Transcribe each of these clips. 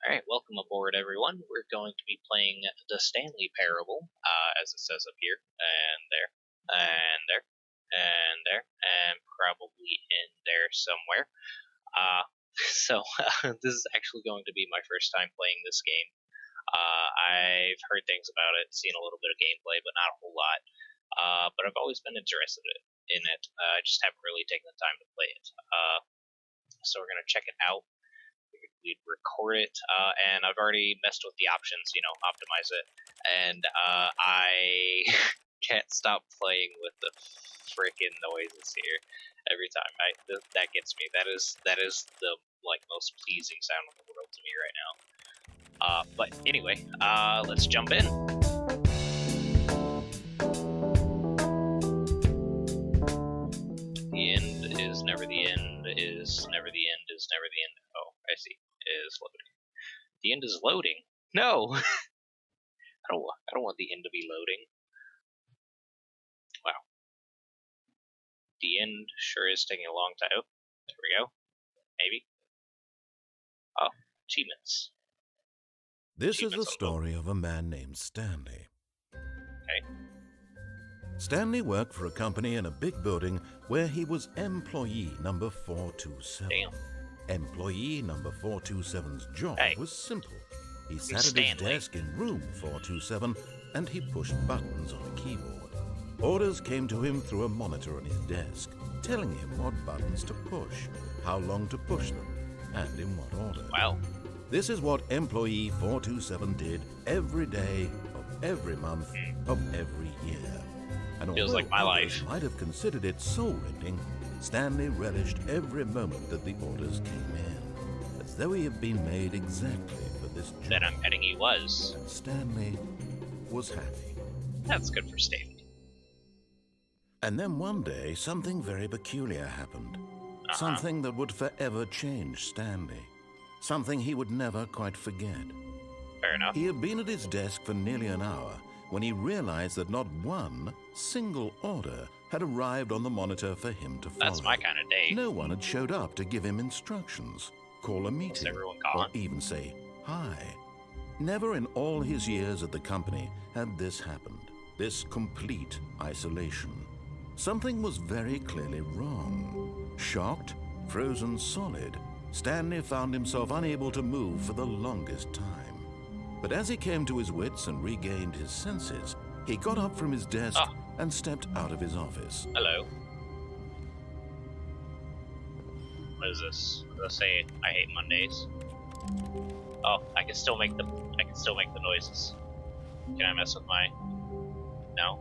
Alright, welcome aboard everyone. We're going to be playing the Stanley Parable, as it says up here, and there, and there, and there, and probably in there somewhere. This is actually going to be my first time playing this game. I've heard things about it, seen a little bit of gameplay, but not a whole lot. But I've always been interested in it. I just haven't really taken the time to play it. So we're going to check it out. We'd record it, and I've already messed with the options, optimize it, and I can't stop playing with the freaking noises here every time. That gets me. That is the most pleasing sound in the world to me right now. But anyway, let's jump in. The end is never the end, is never the end, is never the end. Oh, I see. Is loading. The end is loading? No! I don't want the end to be loading. Wow. The end sure is taking a long time. Oh, there we go. Maybe. Oh, achievements. This is the story of a man named Stanley. Okay. Stanley worked for a company in a big building where he was employee number 427. Damn. Employee number 427's job was simple. He sat at his desk in room 427 and he pushed buttons on a keyboard. Orders came to him through a monitor on his desk, telling him what buttons to push, how long to push them, and in what order. Wow. This is what employee 427 did every day of every month of every year. And feels like my life. Might have considered it soul-rending, Stanley relished every moment that the orders came in, as though he had been made exactly for this job. Then I'm betting he was. And Stanley was happy. That's good for Stanley. And then one day, something very peculiar happened. Something that would forever change Stanley. Something he would never quite forget. Fair enough. He had been at his desk for nearly an hour when he realized that not one single order had arrived on the monitor for him to follow. That's my kind of day. No one had showed up to give him instructions, call a meeting, or even say hi. Never in all his years at the company had this happened, this complete isolation. Something was very clearly wrong. Shocked, frozen solid, Stanley found himself unable to move for the longest time. But as he came to his wits and regained his senses, he got up from his desk and stepped out of his office. Hello. What is this? Let's say I hate Mondays. Oh, I can still make the noises. Can I mess with my? No.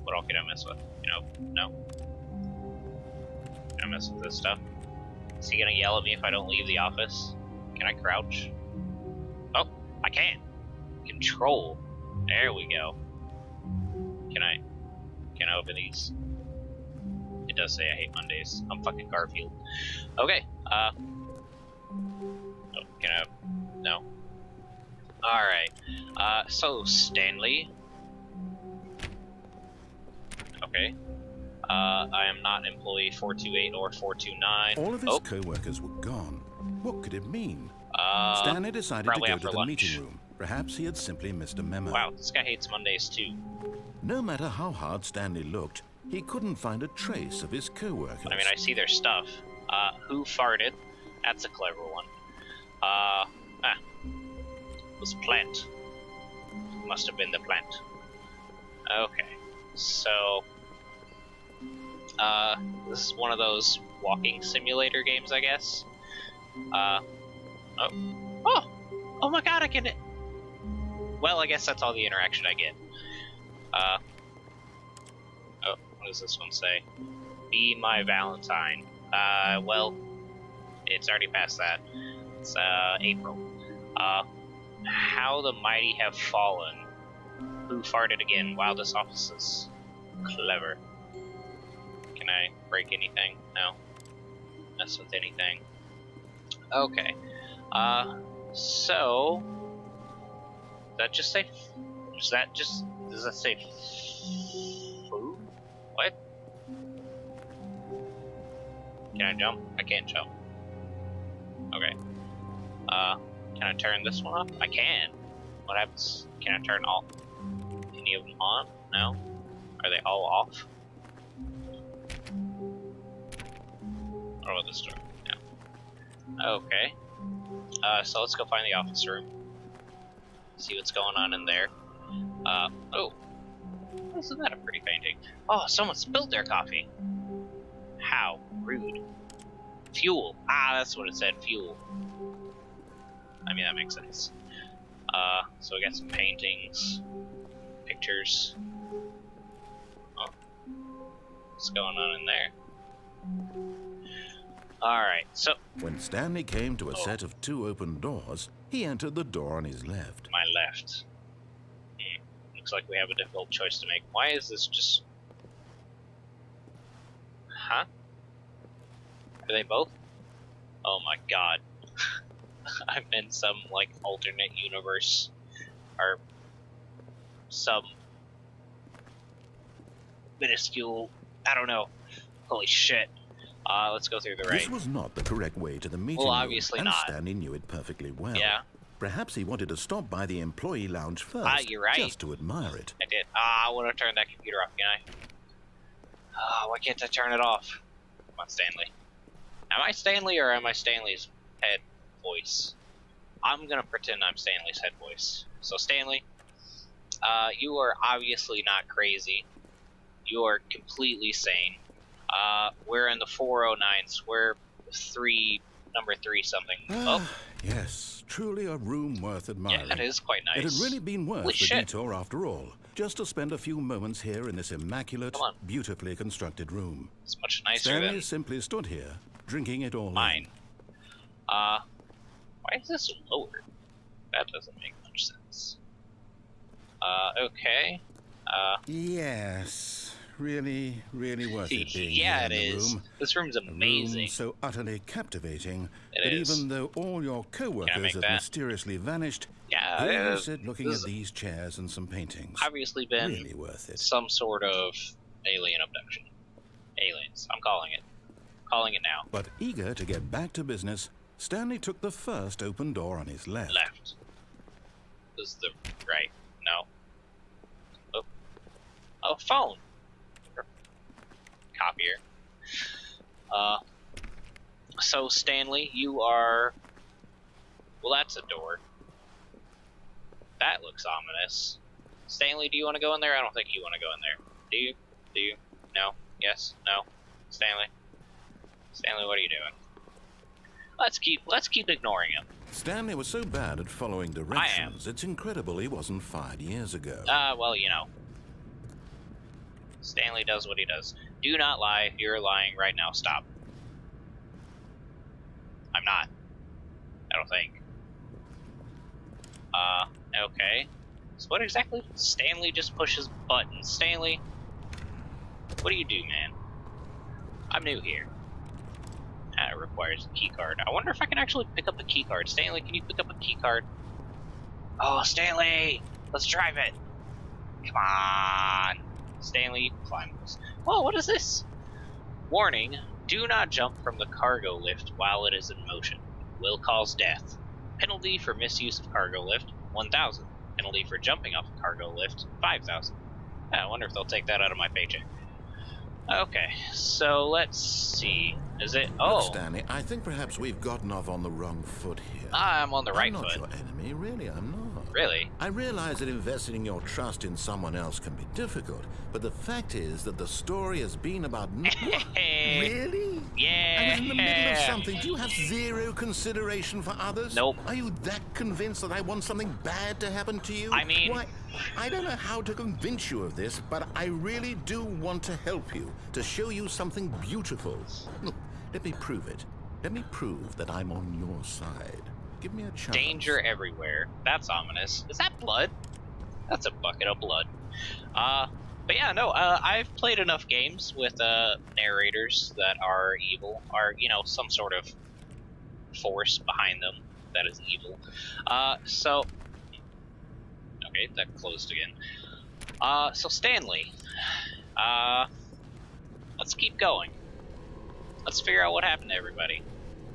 What all can I mess with? No. Can I mess with this stuff? Is he gonna yell at me if I don't leave the office? Can I crouch? Oh, I can. Control. There we go. Can I open these? It does say I hate Mondays. I'm fucking Garfield. Okay. Oh, can I? No. Alright. So Stanley. Okay. I am not employee 428 or 429. All of his co-workers were gone. What could it mean? Stanley decided to go to the meeting room. Perhaps he had simply missed a memo. Wow, this guy hates Mondays too. No matter how hard Stanley looked, he couldn't find a trace of his co-workers. I mean, I see their stuff. Who farted? That's a clever one. It was Plant. Must have been the Plant. Okay, so this is one of those walking simulator games, I guess. Oh my god, I can. Well, I guess that's all the interaction I get. What does this one say? Be my Valentine. Well, it's already past that. It's, April. How the mighty have fallen. Who farted again? Wow, this office is clever. Can I break anything? No. Mess with anything. Okay. So that just say? Does that say food? What? Can I jump? I can't jump. Okay. Can I turn this one off? I can. What happens? Can I turn any of them on? No? Are they all off? What about this door? No. Okay. So let's go find the office room. See what's going on in there. Oh. Isn't that a pretty painting? Oh, someone spilled their coffee. How rude. Fuel. Ah, that's what it said. Fuel. I mean, that makes sense. So we got some paintings, pictures. Oh, what's going on in there? Alright, so... When Stanley came to a set of 2 open doors, he entered the door on his left. My left. Looks like we have a difficult choice to make. Why is this just... Huh? Are they both? Oh my god. I'm in some, like, alternate universe. Or... some... minuscule... I don't know. Holy shit. Let's go through the right. This was not the correct way to the meeting well, room, obviously and not. Stanley knew it perfectly well. Yeah. Perhaps he wanted to stop by the employee lounge first, you're right. just to admire it. I did. I want to turn that computer off, can I? Why can't I turn it off? Come on, Stanley. Am I Stanley or am I Stanley's head voice? I'm gonna pretend I'm Stanley's head voice. So, Stanley, you are obviously not crazy. You are completely sane. We're in the 409s. We're number 3 something. Oh. Yes, truly a room worth admiring. Yeah, it is quite nice. It had really been worth Holy the shit. detour after all, just to spend a few moments here in this immaculate, beautifully constructed room. It's much nicer Stanley than simply stood here, drinking it all mine. in. Why is this lower? That doesn't make much sense. Okay. Yes, really, really worth it being yeah, here it in the is. room. This room's amazing. A room so utterly captivating it that is. even though all your co-workers have mysteriously vanished, yeah, here you sit looking at these chairs and some paintings. Obviously been really worth it. Some sort of alien abduction. Aliens. I'm calling it. Calling it now. But eager to get back to business, Stanley took the first open door on his left. Left. This is the right. No. Oh. Oh, phone. Copier. So Stanley, you are... Well, that's a door. That looks ominous. Stanley, do you want to go in there? I don't think you want to go in there. Do you? Do you? No? Yes? No? Stanley? Stanley, what are you doing? Let's keep ignoring him. Stanley was so bad at following directions, it's incredible he wasn't fired years ago. Well, you know. Stanley does what he does. Do not lie. You're lying right now. Stop. I'm not. I don't think. Okay. So what exactly? Stanley just pushes buttons. Stanley, what do you do, man? I'm new here. It requires a key card. I wonder if I can actually pick up a key card. Stanley, can you pick up a key card? Oh, Stanley! Let's drive it! Come on! Stanley, you can climb this. Whoa, what is this? Warning, do not jump from the cargo lift while it is in motion. Will cause death. Penalty for misuse of cargo lift, 1,000. Penalty for jumping off a cargo lift, 5,000. I wonder if they'll take that out of my paycheck. Okay, so let's see. Is it? Oh. Look, Stanley, I think perhaps we've gotten off on the wrong foot here. I'm on the right foot. foot. I'm not your enemy, really, I'm not. Really? I realize that investing your trust in someone else can be difficult, but the fact is that the story has been about... Really? Yeah. I was in the middle of something. Do you have zero consideration for others? Nope. Are you that convinced that I want something bad to happen to you? I mean... Why, I don't know how to convince you of this, but I really do want to help you, to show you something beautiful. Look, let me prove it. Let me prove that I'm on your side. Give me a chance. Danger everywhere. That's ominous. Is that blood? That's a bucket of blood. But yeah, no, I've played enough games with narrators that are evil, or, you know, some sort of force behind them that is evil. So... Okay, that closed again. So Stanley, let's keep going. Let's figure out what happened to everybody.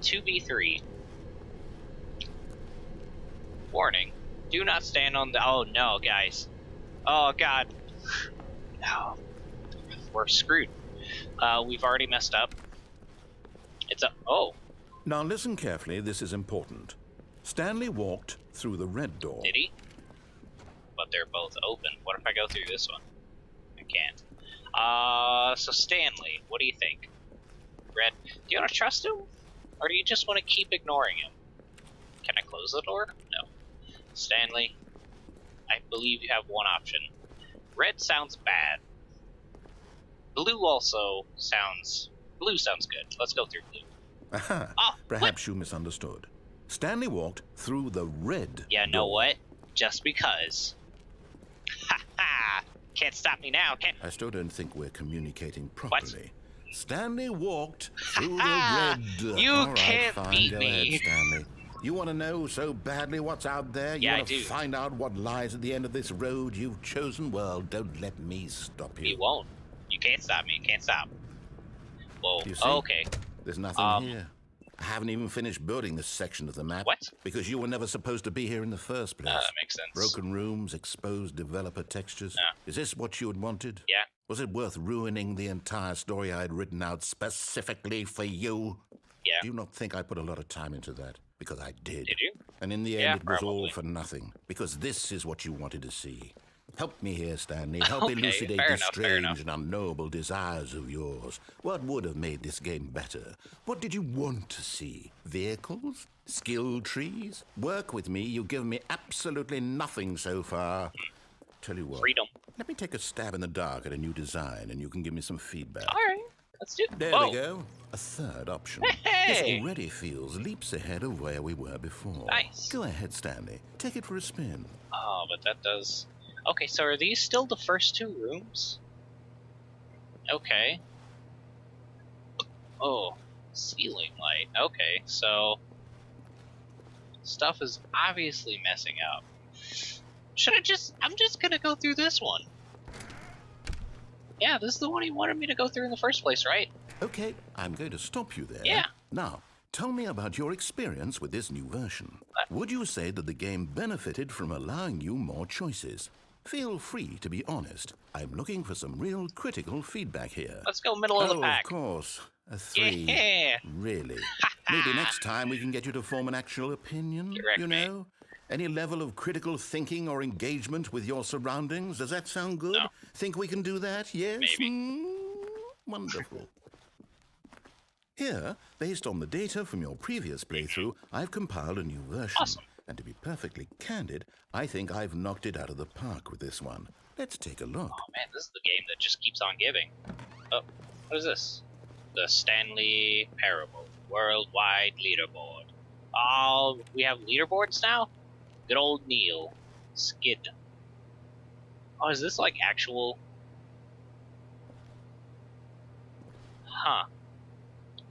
2v3. Warning. Do not stand on the... Oh, no, guys. Oh, God. No. We're screwed. We've already messed up. It's a... Oh. Now listen carefully, this is important. Stanley walked through the red door. Did he? But they're both open. What if I go through this one? I can't. So Stanley, what do you think? Red, do you want to trust him? Or do you just want to keep ignoring him? Can I close the door? No. Stanley, I believe you have one option. Red sounds bad. Blue also sounds... Blue sounds good. Let's go through blue. Aha. Oh, Perhaps you misunderstood. Stanley walked through the red Yeah, know door. what? Just because. Ha ha! Can't stop me now, can't... I still don't think we're communicating properly. What? Stanley walked through the red... You All right, can't fine, beat go me. ahead, Stanley. You want to know so badly what's out there? You Yeah, want I to do. find out what lies at the end of this road you've chosen? Well, don't let me stop you. You won't. You can't stop me. Can't stop. Whoa. You see? Okay. There's nothing here. I haven't even finished building this section of the map. What? Because you were never supposed to be here in the first place. That makes sense. Broken rooms, exposed developer textures. Is this what you had wanted? Yeah. Was it worth ruining the entire story I had written out specifically for you? Yeah. Do you not think I put a lot of time into that? Because I did. Did you? And in the end, Yeah, it was all probably. for nothing. Because this is what you wanted to see. Help me here, Stanley. Help Okay, elucidate fair the enough, fair strange enough. and unknowable desires of yours. What would have made this game better? What did you want to see? Vehicles? Skill trees? Work with me. You've given me absolutely nothing so far. Tell you what. Freedom. Let me take a stab in the dark at a new design, and you can give me some feedback. All right. Let's do it. There Whoa. we go. A third option. Hey! This already feels leaps ahead of where we were before. Nice. Go ahead, Stanley. Take it for a spin. Oh, but that does... Okay, so are these still the first two rooms? Okay. Oh, ceiling light. Okay, so... Stuff is obviously messing up. Should I just... I'm just gonna go through this one. Yeah, this is the one he wanted me to go through in the first place, right? Okay, I'm going to stop you there. Yeah. Now, tell me about your experience with this new version. Would you say that the game benefited from allowing you more choices? Feel free to be honest. I'm looking for some real critical feedback here. Let's go middle of the pack. Of course. A 3. Yeah. Really? Maybe next time we can get you to form an actual opinion, Correct you me. know? Any level of critical thinking or engagement with your surroundings? Does that sound good? No. Think we can do that? Yes? Maybe. Wonderful. Here, based on the data from your previous playthrough, I've compiled a new version. Awesome. And to be perfectly candid, I think I've knocked it out of the park with this one. Let's take a look. Oh man, this is the game that just keeps on giving. Oh, what is this? The Stanley Parable Worldwide Leaderboard. Oh, we have leaderboards now? Good old Neil. Skid. Oh, is this like actual... Huh.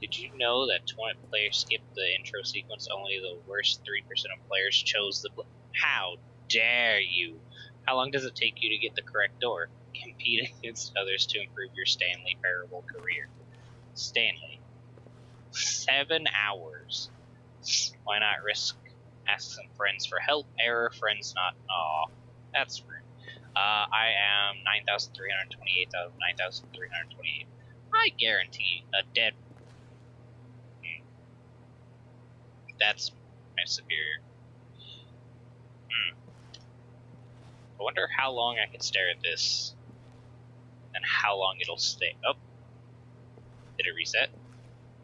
Did you know that 20 players skipped the intro sequence? Only the worst 3% of players chose the... How dare you? How long does it take you to get the correct door? Compete against others to improve your Stanley Parable career. Stanley. 7 hours. Why not risk? Ask some friends for help. Error, friends not... Aw, that's rude. I am 9,328 out of 9,328. I guarantee a dead... That's my superior. I wonder how long I can stare at this. And how long it'll stay. Oh. Did it reset?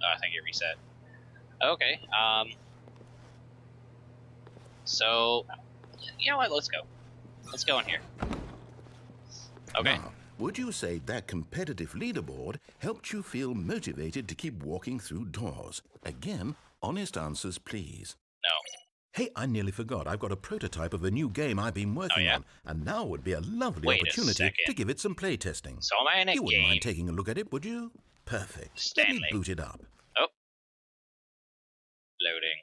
Oh, I think it reset. Okay, so, you know what, let's go. Let's go in here. Okay. Now, would you say that competitive leaderboard helped you feel motivated to keep walking through doors? Again, honest answers, please. No. Hey, I nearly forgot. I've got a prototype of a new game I've been working on, and now would be a lovely Wait a opportunity second. to give it some playtesting. So am I in a You wouldn't game? mind taking a look at it, would you? Perfect. Stanley. Let me boot it up. Oh. Loading.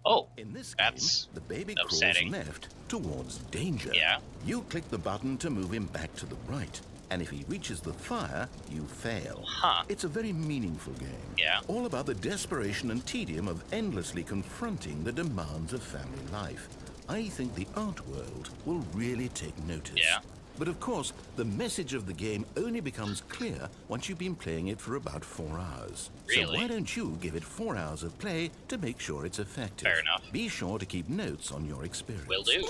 Oh, In this that's game, the baby upsetting. crawls left towards danger. Yeah. You click the button to move him back to the right. And if he reaches the fire, you fail. Huh. It's a very meaningful game. Yeah. All about the desperation and tedium of endlessly confronting the demands of family life. I think the art world will really take notice. Yeah. But of course, the message of the game only becomes clear once you've been playing it for about 4 hours. Really? So why don't you give it 4 hours of play to make sure it's effective? Fair enough. Be sure to keep notes on your experience. Will do.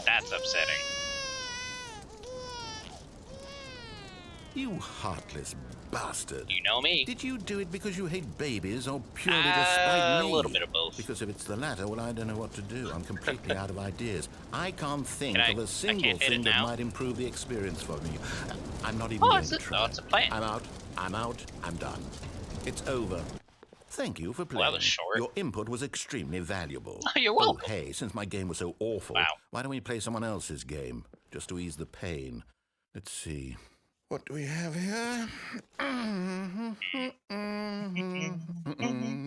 That's upsetting. You heartless bastard. You know me. Did you do it because you hate babies or purely to spite me? A little bit of both. Because if it's the latter, well, I don't know what to do. I'm completely out of ideas. I can't think of a single thing that might improve the experience for me. I'm not even going to try. It's a plan. I'm out. I'm done. It's over. Thank you for playing. Well, that was short. Your input was extremely valuable. You're welcome. Oh, hey, since my game was so awful, why don't we play someone else's game, just to ease the pain? Let's see. What do we have here?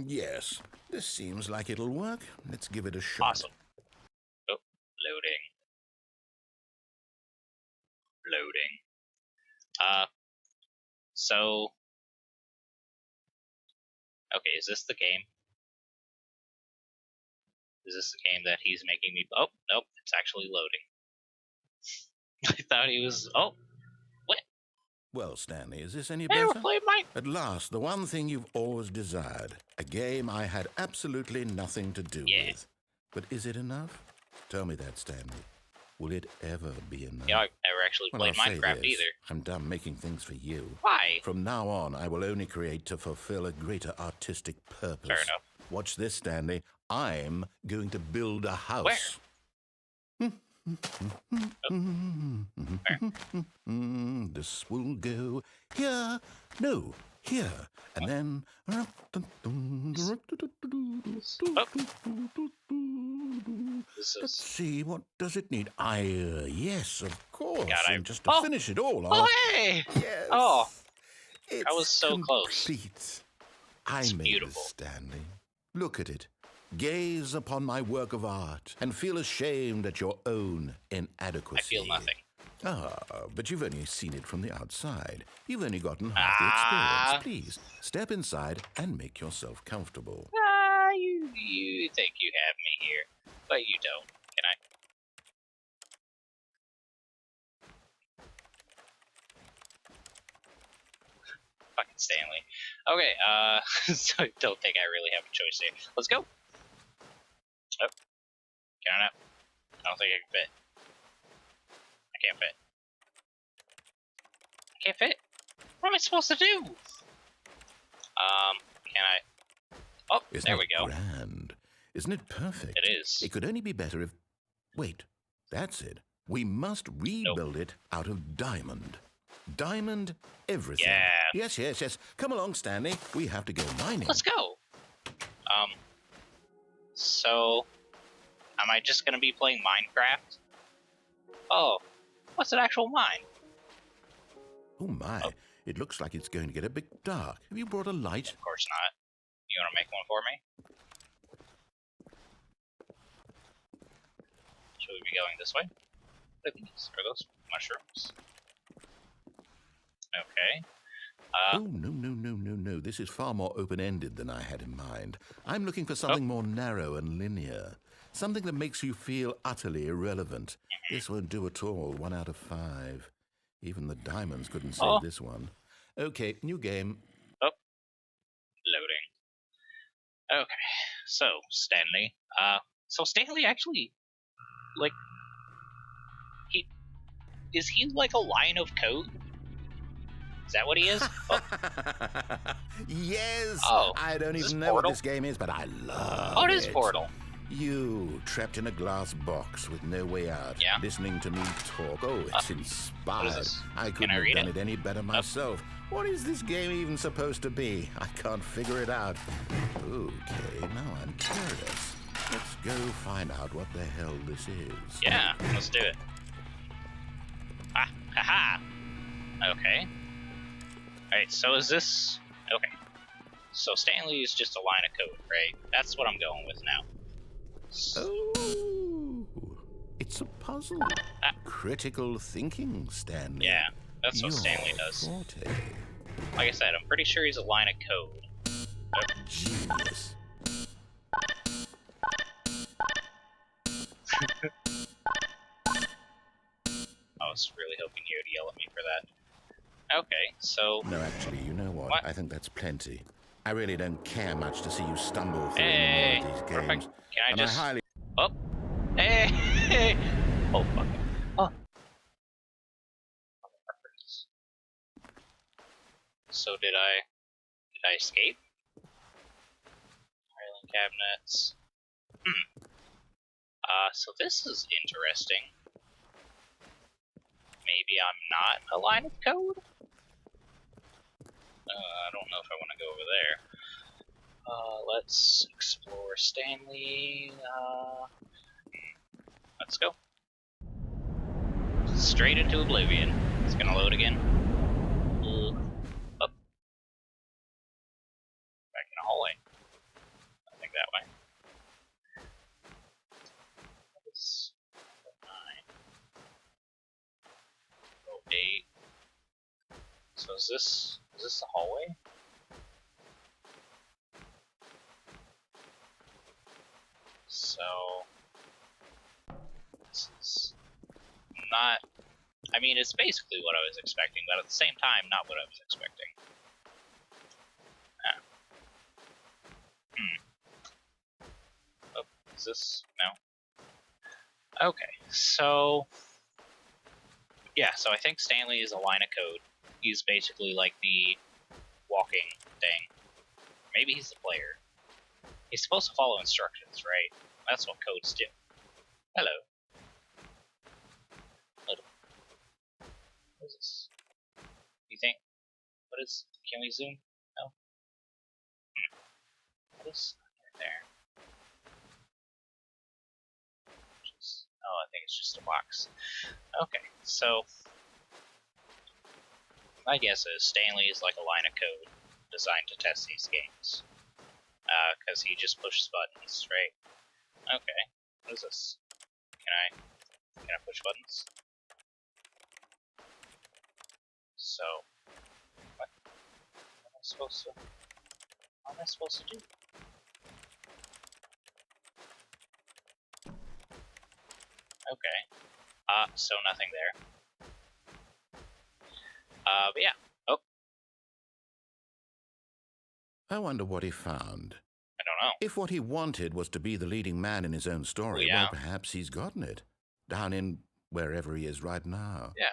Yes, this seems like it'll work. Let's give it a shot. Awesome. Oh, loading. So... Okay, is this the game? Is this the game that he's making me... Oh, nope, it's actually loading. I thought he was... Oh, what? Well, Stanley, is this any better? Play mine. At last, the one thing you've always desired. A game I had absolutely nothing to do with. But is it enough? Tell me that, Stanley. Will it ever be enough? Yeah, I've never actually played Minecraft either. I'm done making things for you. Why? From now on, I will only create to fulfill a greater artistic purpose. Fair enough. Watch this, Stanley. I'm going to build a house. Where? This will go here. No, here. And then... Let's see, what does it need? Yes, of course. And just to finish it all off... hey! Yes. Oh, it's I was so close. I made beautiful. this, Stanley. Look at it. Gaze upon my work of art and feel ashamed at your own inadequacy. I feel nothing. But you've only seen it from the outside. You've only gotten half the experience. Please, step inside and make yourself comfortable. You think you have me here, but you don't. Can I? Fucking Stanley. Okay, so I don't think I really have a choice here. Let's go. Oh. Can I not? I don't think I can fit. I can't fit. I can't fit? What am I supposed to do? Can I? Oh, there we go. Grand? Isn't it perfect? It is. It could only be better if... Wait, that's it. We must rebuild it out of diamond. Diamond everything. Yeah. Yes. Come along, Stanley. We have to go mining. Let's go. So, am I just gonna be playing Minecraft? Oh, what's an actual mine? Oh my, it looks like it's going to get a bit dark. Have you brought a light? Of course not. You wanna make one for me? Should we be going this way? Look at these. Are those mushrooms? Okay. Oh, no. This is far more open-ended than I had in mind. I'm looking for something more narrow and linear. Something that makes you feel utterly irrelevant. This won't do at all. 1 out of 5. Even the diamonds couldn't save this one. Okay, new game. Oh. Loading. Okay. So, Stanley. So Stanley actually, like, is he like a line of code? Is that what he is? Oh. Yes! Oh, I don't even know what this game is, but I love it. Oh, it is Portal. You, trapped in a glass box with no way out, listening to me talk. Oh, it's inspired. What is this? I couldn't have done it any better myself. What is this game even supposed to be? I can't figure it out. Okay, now I'm curious. Let's go find out what the hell this is. Yeah, let's do it. Haha. Okay. Alright, so is this... Okay. So Stanley is just a line of code, right? That's what I'm going with now. Oh, It's a puzzle. Critical thinking, Stanley. Yeah, that's what Stanley does. Forte. Like I said, I'm pretty sure he's a line of code. Genius. I was really hoping you would yell at me for that. Okay, so... No, actually, you know what? I think that's plenty. I really don't care much to see you stumble through hey, any more of these games. Perfect. Can I just... highly... Oh! Hey! Oh, fuck. Oh. So did I escape? Railing cabinets. So this is interesting. Maybe I'm not a line of code? I don't know if I want to go over there. Let's explore Stanley. Let's go. Straight into oblivion. It's gonna load again. Up. Back in the hallway. I think that way. This 9. 8. So is this the hallway? So this is not, I mean, it's basically what I was expecting, but at the same time, not what I was expecting. Oh, is this? No. Okay, so yeah, so I think Stanley is a line of code. He's basically like the walking thing. Maybe he's the player. He's supposed to follow instructions, right? That's what codes do. Hello. What is this? You think? What is? Can we zoom? No. What is right there? Oh, I think it's just a box. Okay, so my guess is Stanley is like a line of code designed to test these games. Because he just pushes buttons, right? Okay, what is this? Can I push buttons? So, what am I supposed to do? Okay. So nothing there. But yeah. Oh. I wonder what he found. I don't know. If what he wanted was to be the leading man in his own story, well, perhaps he's gotten it. Down in wherever he is right now. Yeah.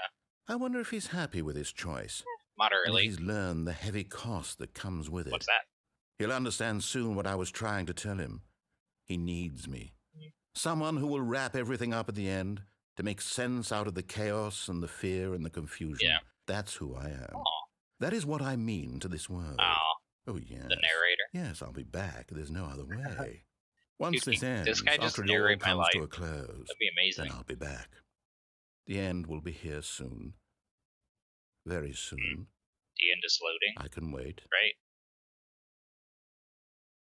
I wonder if he's happy with his choice. Moderately. And if he's learned the heavy cost that comes with it. What's that? He'll understand soon what I was trying to tell him. He needs me. Someone who will wrap everything up at the end to make sense out of the chaos and the fear and the confusion. Yeah. That's who I am. Aww. That is what I mean to this world. Oh, yes. The narrator. Yes, I'll be back. There's no other way. Once Dude, this ends, this guy just after it all comes to a close, that'd be amazing. Then I'll be back. The end will be here soon. Very soon. The end is loading. I can wait. Right.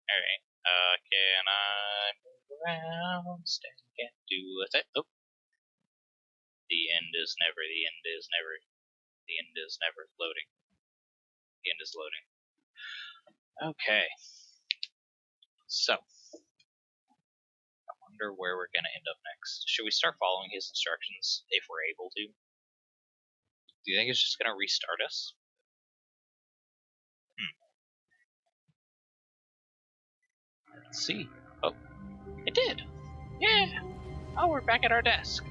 Alright. Can I move around? Stand can't do what's that? Oh. The end is never loading. The end is loading. Okay. So, I wonder where we're gonna end up next. Should we start following his instructions if we're able to? Do you think it's just gonna restart us? Let's see. Oh, it did. Yeah. Oh, we're back at our desk.